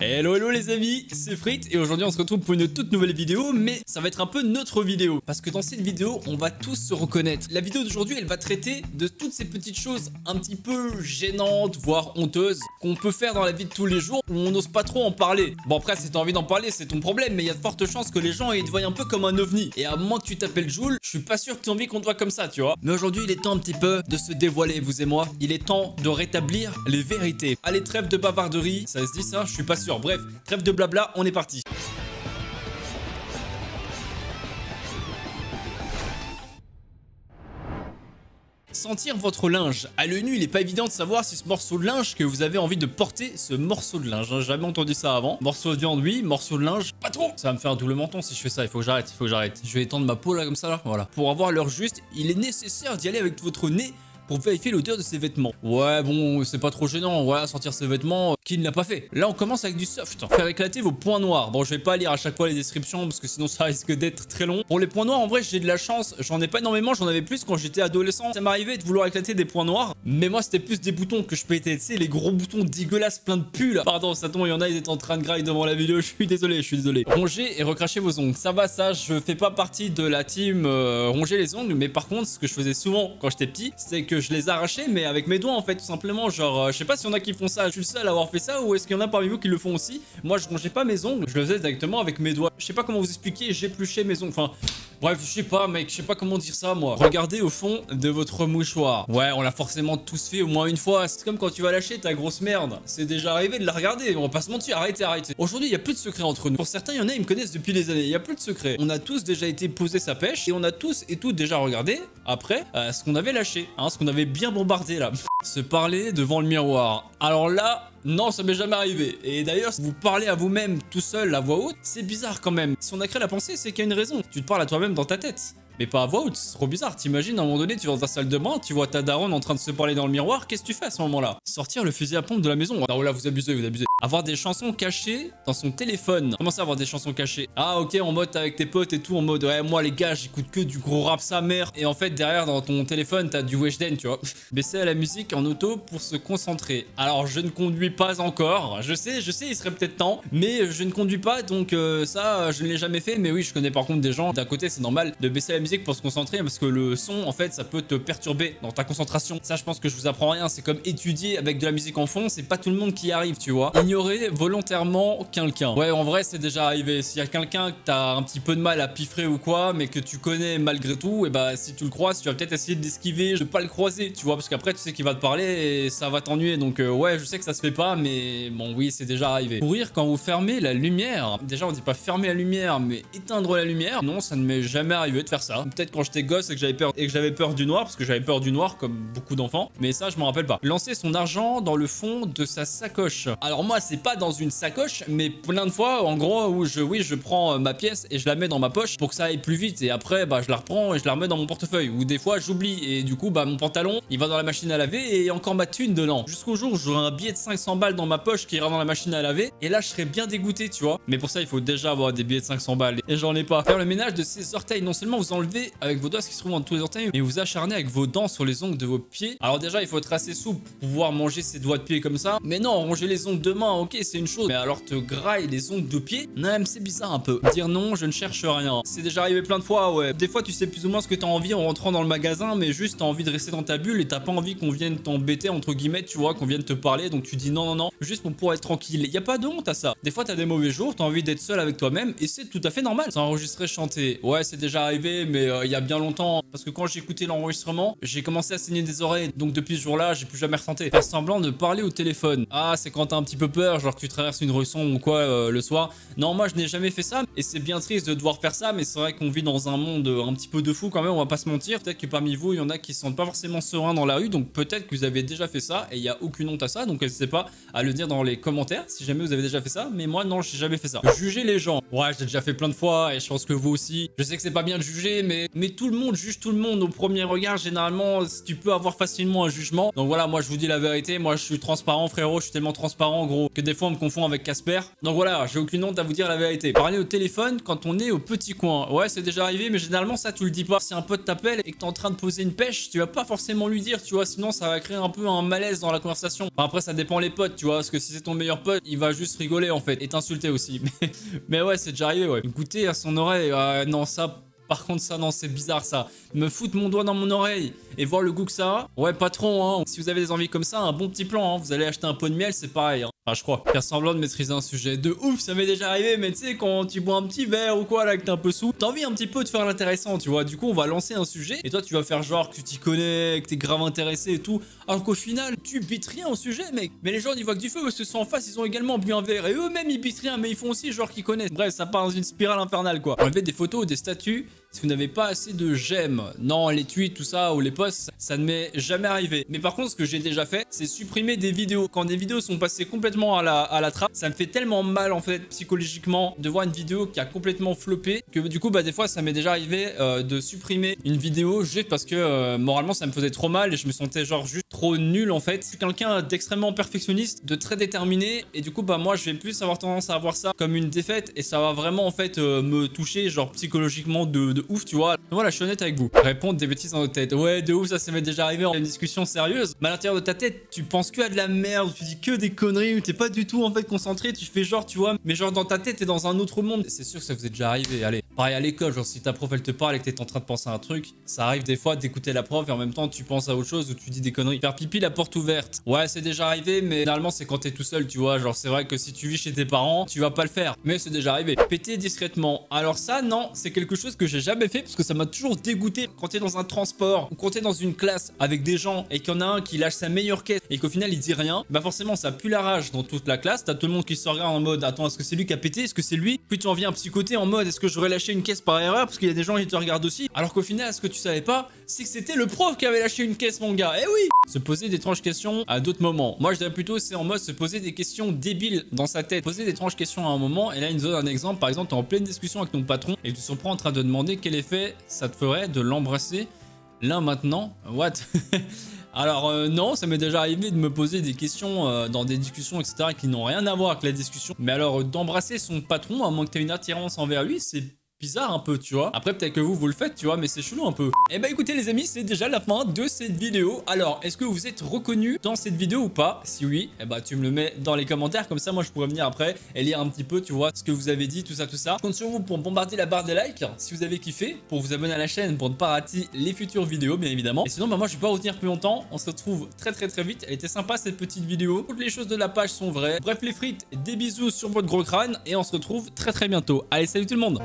Hello hello les amis, c'est Frit et aujourd'hui on se retrouve pour une toute nouvelle vidéo, mais ça va être un peu notre vidéo parce que dans cette vidéo on va tous se reconnaître. La vidéo d'aujourd'hui elle va traiter de toutes ces petites choses un petit peu gênantes, voire honteuses qu'on peut faire dans la vie de tous les jours où on n'ose pas trop en parler. Bon après si t'as envie d'en parler c'est ton problème, mais il y a de fortes chances que les gens ils te voient un peu comme un ovni. Et à moins que tu t'appelles Joule, je suis pas sûr que tu aies envie qu'on te voit comme ça, tu vois. Mais aujourd'hui il est temps un petit peu de se dévoiler, vous et moi. Il est temps de rétablir les vérités. Allez, trêve de bavarderie, ça se dit ça? Je suis pas sûr. Bref, trêve de blabla, on est parti. Sentir votre linge. À l'œil nu, il n'est pas évident de savoir si ce morceau de linge que vous avez envie de porter, ce morceau de linge, j'ai jamais entendu ça avant. Morceau de viande, oui, morceau de linge, pas trop. Ça va me faire un double menton si je fais ça, il faut que j'arrête, Je vais étendre ma peau là comme ça là, voilà. Pour avoir l'heure juste, il est nécessaire d'y aller avec votre nez pour vérifier l'odeur de ses vêtements. Ouais, bon, c'est pas trop gênant, voilà, sortir ses vêtements, qui ne l'a pas fait. Là, on commence avec du soft. Faire éclater vos points noirs. Bon, je vais pas lire à chaque fois les descriptions, parce que sinon ça risque d'être très long. Pour les points noirs, en vrai, j'ai de la chance. J'en ai pas énormément, j'en avais plus quand j'étais adolescent. Ça m'arrivait de vouloir éclater des points noirs, mais moi, c'était plus des boutons que je pétais. Tu sais, les gros boutons dégueulasses, plein de pus, là. Pardon, ça tombe, il y en a, ils étaient en train de grailler devant la vidéo. Je suis désolé. Ronger et recracher vos ongles. Ça va, ça, je fais pas partie de la team ronger les ongles, mais par contre, ce que je faisais souvent quand j'étais petit, c'est que je les arrachais, mais avec mes doigts en fait, tout simplement. Genre je sais pas s'il y en a qui font ça, je suis le seul à avoir fait ça, ou est-ce qu'il y en a parmi vous qui le font aussi. Moi je rongeais pas mes ongles, je le faisais directement avec mes doigts. Je sais pas comment vous expliquer, j'épluchais mes ongles, enfin bref, je sais pas mec, je sais pas comment dire ça moi. Regardez au fond de votre mouchoir. Ouais, on l'a forcément tous fait au moins une fois. C'est comme quand tu vas lâcher ta grosse merde. C'est déjà arrivé de la regarder, on va pas se mentir, arrêtez. Aujourd'hui il y a plus de secrets entre nous. Pour certains il y en a, ils me connaissent depuis des années, il y a plus de secrets. On a tous déjà été posé sa pêche et on a tous et toutes déjà regardé après ce qu'on avait lâché, hein, ce qu'on avait bien bombardé là. Se parler devant le miroir. Alors là, non, ça m'est jamais arrivé. Et d'ailleurs, si vous parlez à vous-même tout seul à voix haute, c'est bizarre quand même. Si on a créé la pensée, c'est qu'il y a une raison. Tu te parles à toi-même dans ta tête. Mais pas à voix haute, c'est trop bizarre. T'imagines, à un moment donné, tu vas dans ta salle de bain, tu vois ta daronne en train de se parler dans le miroir, qu'est-ce que tu fais à ce moment-là? Sortir le fusil à pompe de la maison. Non, là, vous abusez. Avoir des chansons cachées dans son téléphone. Comment ça, avoir des chansons cachées? Ah, ok, en mode avec tes potes et tout, en mode, ouais, moi, les gars, j'écoute que du gros rap sa mère. Et en fait, derrière, dans ton téléphone, t'as du Weshden, tu vois. Baisser à la musique en auto pour se concentrer. Alors, je ne conduis pas encore. Je sais, il serait peut-être temps, mais je ne conduis pas, donc ça, je ne l'ai jamais fait. Mais oui, je connais par contre des gens. D'un côté, c'est normal de baisser la musique pour se concentrer, parce que le son, en fait, ça peut te perturber dans ta concentration. Ça, je pense que je vous apprends rien. C'est comme étudier avec de la musique en fond. C'est pas tout le monde qui y arrive, tu vois. Ignorer volontairement quelqu'un. Ouais, en vrai, c'est déjà arrivé. S'il y a quelqu'un que t'as un petit peu de mal à piffrer ou quoi, mais que tu connais malgré tout, et bah, si tu le croises, tu vas peut-être essayer d'esquiver, de pas le croiser, tu vois, parce qu'après, tu sais qu'il va te parler et ça va t'ennuyer. Donc, ouais, je sais que ça se fait pas, mais bon, oui, c'est déjà arrivé. Courir quand vous fermez la lumière. Déjà, on dit pas fermer la lumière, mais éteindre la lumière. Non, ça ne m'est jamais arrivé de faire ça. Peut-être quand j'étais gosse et que j'avais peur du noir, parce que j'avais peur du noir comme beaucoup d'enfants, mais ça je m'en rappelle pas. Lancer son argent dans le fond de sa sacoche. Alors moi c'est pas dans une sacoche, mais plein de fois en gros où je prends ma pièce et je la mets dans ma poche pour que ça aille plus vite, et après bah je la reprends et je la remets dans mon portefeuille, ou des fois j'oublie et du coup bah mon pantalon il va dans la machine à laver et encore ma thune dedans, jusqu'au jour où j'aurai un billet de 500 balles dans ma poche qui ira dans la machine à laver, et là je serais bien dégoûté, tu vois. Mais pour ça il faut déjà avoir des billets de 500 balles et j'en ai pas. Faire le ménage de ses orteils. Non seulement vous enlevez avec vos doigts ce qui se trouve entre tous les orteils, mais vous acharnez avec vos dents sur les ongles de vos pieds. Alors déjà il faut être assez souple pour pouvoir manger ses doigts de pied comme ça, mais non, ronger les ongles de main, ok, c'est une chose, mais alors te grailler les ongles de pied, non, c'est bizarre un peu. Dire non, je ne cherche rien, c'est déjà arrivé plein de fois. Ouais, des fois tu sais plus ou moins ce que t'as envie en rentrant dans le magasin, mais juste t'as envie de rester dans ta bulle et t'as pas envie qu'on vienne t'embêter entre guillemets, tu vois, qu'on vienne te parler, donc tu dis non, juste pour pouvoir être tranquille. Y a pas de honte à ça. Des fois t'as des mauvais jours, t'as envie d'être seul avec toi-même, et c'est tout à fait normal. S'enregistrer, chanter, ouais, c'est déjà arrivé, mais il y a bien longtemps, parce que quand j'ai écouté l'enregistrement, j'ai commencé à saigner des oreilles, donc depuis ce jour-là, j'ai plus jamais retenté. Faire semblant de parler au téléphone. Ah, c'est quand t'as un petit peu peur, genre que tu traverses une rue sombre ou quoi le soir. Non, moi je n'ai jamais fait ça, et c'est bien triste de devoir faire ça, mais c'est vrai qu'on vit dans un monde un petit peu de fou quand même, on va pas se mentir. Peut-être que parmi vous, il y en a qui se sentent pas forcément sereins dans la rue, donc peut-être que vous avez déjà fait ça, et il y a aucune honte à ça, donc n'hésitez pas à le dire dans les commentaires si jamais vous avez déjà fait ça, mais moi non, j'ai jamais fait ça. Juger les gens. Ouais, j'ai déjà fait plein de fois, et je pense que vous aussi. Je sais que c'est pas bien de juger, vérité, mais tout le monde juge tout le monde au premier regard. Généralement, tu peux avoir facilement un jugement. Donc voilà, moi je vous dis la vérité. Moi je suis transparent, frérot. Je suis tellement transparent, gros, que des fois on me confond avec Casper. Donc voilà, j'ai aucune honte à vous dire la vérité. Parler au téléphone quand on est au petit coin. Ouais, c'est déjà arrivé, mais généralement ça tu le dis pas. Si un pote t'appelle et que t'es en train de poser une pêche, tu vas pas forcément lui dire, tu vois. Sinon ça va créer un peu un malaise dans la conversation. Enfin, après ça dépend les potes, tu vois. Parce que si c'est ton meilleur pote, il va juste rigoler en fait et t'insulter aussi. Mais ouais, c'est déjà arrivé, ouais. Écoutez à son oreille, non ça. Par contre ça non c'est bizarre ça. Me foutre mon doigt dans mon oreille et voir le goût que ça a. Ouais patron hein. Si vous avez des envies comme ça, un bon petit plan hein. Vous allez acheter un pot de miel, c'est pareil hein. Enfin je crois. Faire semblant de maîtriser un sujet de ouf, ça m'est déjà arrivé. Mais tu sais quand tu bois un petit verre ou quoi là que t'es un peu sous, t'as envie un petit peu de faire l'intéressant tu vois. Du coup on va lancer un sujet et toi tu vas faire genre que tu t'y connais, que t'es grave intéressé et tout. Alors qu'au final tu bites rien au sujet mec. Mais les gens ils voient que du feu parce que ceux en face ils ont également bu un verre et eux-mêmes ils bitent rien mais ils font aussi genre qu'ils connaissent. Bref ça part dans une spirale infernale quoi. Enlever des photos ou des statuts si vous n'avez pas assez de j'aime. Non, les tweets, tout ça, ou les posts, ça ne m'est jamais arrivé. Mais par contre, ce que j'ai déjà fait, c'est supprimer des vidéos. Quand des vidéos sont passées complètement à la trappe, ça me fait tellement mal, en fait, psychologiquement, de voir une vidéo qui a complètement floppé, que du coup, bah, des fois, ça m'est déjà arrivé de supprimer une vidéo juste parce que, moralement, ça me faisait trop mal et je me sentais genre juste trop nul, en fait. Je suis quelqu'un d'extrêmement perfectionniste, de très déterminé, et du coup, bah, moi, je vais plus avoir tendance à voir ça comme une défaite, et ça va vraiment, en fait, me toucher, genre, psychologiquement de ouf, tu vois. Voilà, je suis honnête avec vous. Répondre des bêtises dans notre tête. Ouais, de ouf, ça m'est déjà arrivé en une discussion sérieuse. Mais à l'intérieur de ta tête, tu penses que à de la merde, tu dis que des conneries, ou t'es pas du tout en fait concentré, tu fais genre, tu vois, mais genre dans ta tête, t'es dans un autre monde. C'est sûr que ça vous est déjà arrivé. Allez, pareil à l'école, genre si ta prof elle te parle et que t'es en train de penser à un truc, ça arrive des fois d'écouter la prof et en même temps tu penses à autre chose ou tu dis des conneries. Faire pipi la porte ouverte. Ouais, c'est déjà arrivé, mais généralement c'est quand t'es tout seul, tu vois. Genre c'est vrai que si tu vis chez tes parents, tu vas pas le faire. Mais c'est déjà arrivé. Péter discrètement. Alors ça, non, c'est quelque chose que j'ai jamais fait parce que ça m'a toujours dégoûté. Quand t'es dans un transport ou quand t'es dans une classe avec des gens et qu'il y en a un qui lâche sa meilleure caisse et qu'au final il dit rien, bah forcément ça pue la rage dans toute la classe. T'as tout le monde qui se regarde en mode attends, est-ce que c'est lui qui a pété, est-ce que c'est lui? Puis tu en viens psychoter en mode est-ce que j'aurais lâché une caisse par erreur parce qu'il y a des gens qui te regardent aussi. Alors qu'au final, ce que tu savais pas, c'est que c'était le prof qui avait lâché une caisse, mon gars. Eh oui! Se poser d'étranges questions à d'autres moments. Moi je dirais plutôt c'est en mode se poser des questions débiles dans sa tête. Poser d'étranges questions à un moment et là il nous donne un exemple. Par exemple, t'es en pleine discussion avec ton patron et tu te surprends en train de demander quel effet ça te ferait de l'embrasser là maintenant. What? Alors non, ça m'est déjà arrivé de me poser des questions dans des discussions etc qui n'ont rien à voir avec la discussion. Mais alors d'embrasser son patron à moins que tu aies une attirance envers lui, c'est bizarre un peu, tu vois. Après peut-être que vous le faites, tu vois, mais c'est chelou un peu. Et bah écoutez les amis, c'est déjà la fin de cette vidéo. Alors est-ce que vous êtes reconnus dans cette vidéo ou pas? Si oui, et bah tu me le mets dans les commentaires, comme ça moi je pourrais venir après et lire un petit peu, tu vois, ce que vous avez dit, tout ça. Je compte sur vous pour bombarder la barre des likes si vous avez kiffé, pour vous abonner à la chaîne pour ne pas rater les futures vidéos bien évidemment. Et sinon bah moi je vais pas retenir plus longtemps, on se retrouve très vite. Elle était sympa cette petite vidéo, toutes les choses de la page sont vraies. Bref les frites, des bisous sur votre gros crâne et on se retrouve très bientôt. Allez salut tout le monde.